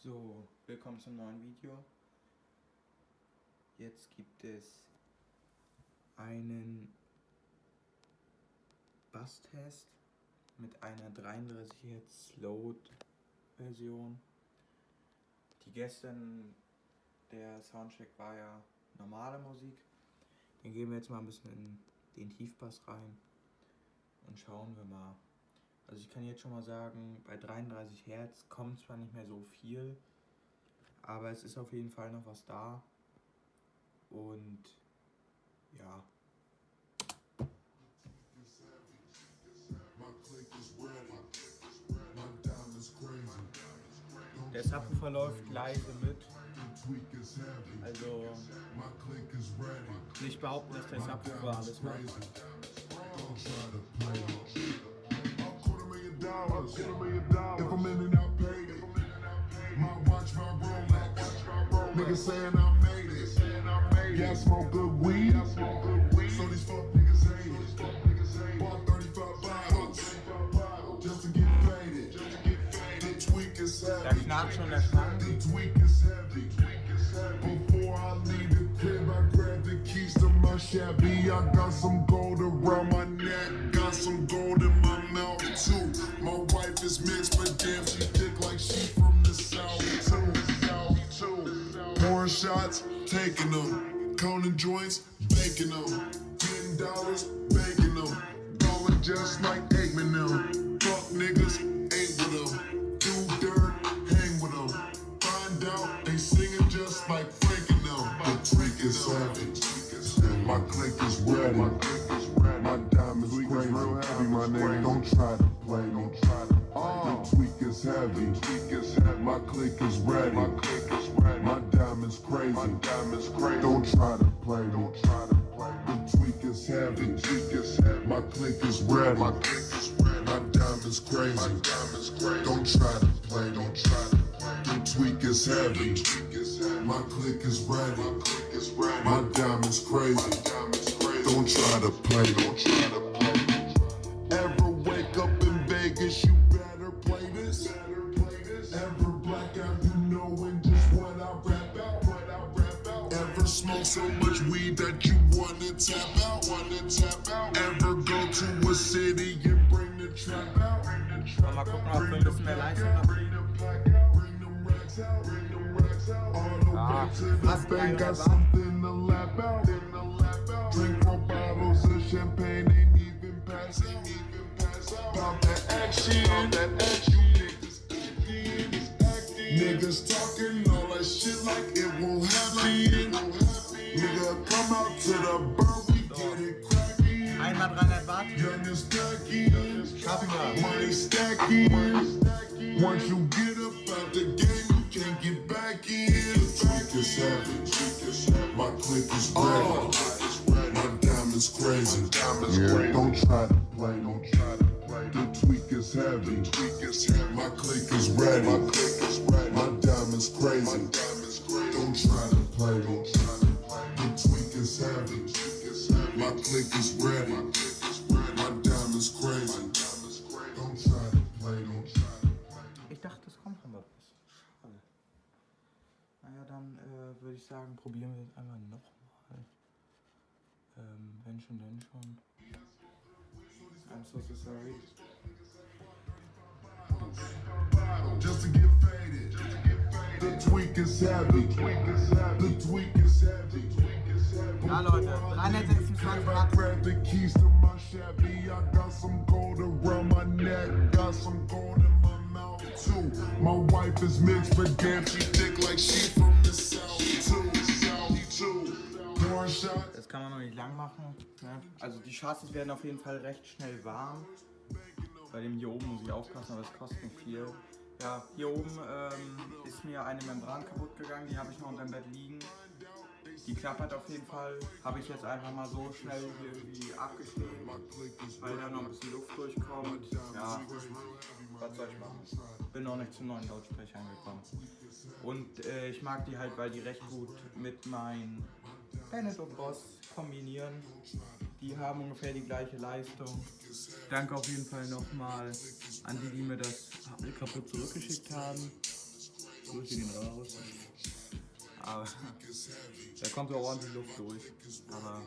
So, willkommen zum neuen Video. Jetzt gibt es einen Basstest mit einer 33 Hz Slowed Version. Die gestern, der Soundcheck war ja normale Musik. Dann gehen wir jetzt mal ein bisschen in den Tiefbass rein und schauen wir mal. Also ich kann jetzt schon mal sagen, bei 33 Hertz kommt zwar nicht mehr so viel, aber es ist auf jeden Fall noch was da. Und ja. Der Subwoofer läuft leise mit. Also nicht behaupten, dass der Subwoofer alles macht. Niggas saying I made it. Yeah, I smoke good weed. So these fuck niggas hate it. Bought 35 bottles just to get faded. The tweak is heavy. Da knarrt schon der Schrank. The tweak is heavy. Before I leave the crib, I grab the keys to my Chevy. I got some gold around my neck, got some gold in my mouth too. My wife is mixed, but damn, she thick like she from the south too. Pouring shots, taking them. Counting joints, baking them. Getting dollars, baking them. Going just like Eggman them. Fuck niggas, ain't with them. Do dirt, hang with them. Find out, they singing just like Frank and them. The tweak is savage. My click is ready. My diamonds crazy. Real heavy, my nigga. Don't try to play. The tweak is heavy. My click is ready. My diamonds crazy. Don't try to play. The tweak is heavy. My click is ready. My diamonds crazy. Don't try to play. The tweak is heavy. My click is ready. My diamonds crazy. Don't try to play. Ever wake up in Vegas, you better play this. Ever black out, you knowin' just what I rap out. Ever smoke so much weed that you wanna tap out. Ever go to a city and bring the trap out. Mal gucken, ob wir ein bisschen mehr Leistung haben. Fast got something to lap out. Drink 4 bottles of champagne, ain't even pass out. About that action, niggas talking all that shit like it won't happen. Nigga, come out to the bar, we get it cracking. Einmal 300 Watt. Young and stacking, Schaffen wir. money stacking. Once you get up out the game, you can't get back in. The tweak is heavy, my click is ready. My diamonds crazy. Don't try to play. The tweak is heavy. My click is ready. My diamonds crazy. Don't try to play. The tweak is heavy. My click is ready. My diamonds crazy. Don't try to play. Ich dachte, es kommt noch was. Schade. Naja, dann würde ich sagen, probieren wir es einfach nochmal. Wenn schon, denn schon. I'm so sorry. Just to get faded. The tweak is heavy. The tweak is heavy. Ja, Leute, 326 Watt. Grab the keys to my Chevy. I got some gold around my neck. Got some gold in my mouth too. My wife is mixed, but damn, she thick like she from the south too. Pouring shots. Das kann man noch nicht lang machen. Ne? Also die Chassis werden auf jeden Fall recht schnell warm. Bei dem hier oben muss ich aufpassen, aber es kostet nicht viel. Ja, hier oben ist mir eine Membran kaputt gegangen, die habe ich noch unter dem Bett liegen. Die klappert auf jeden Fall. Habe ich jetzt einfach mal so schnell hier irgendwie abgeschnitten, weil da noch ein bisschen Luft durchkommt. Ja, was soll ich machen? Bin noch nicht zu neuen Lautsprechern gekommen. Und ich mag die halt, weil die recht gut mit meinen Bennett und Boss kombinieren. Die haben ungefähr die gleiche Leistung. Danke auf jeden Fall nochmal an die, die mir das kaputt zurückgeschickt haben. Grüße gehen raus. Aber da kommt auch ordentlich Luft durch. Aber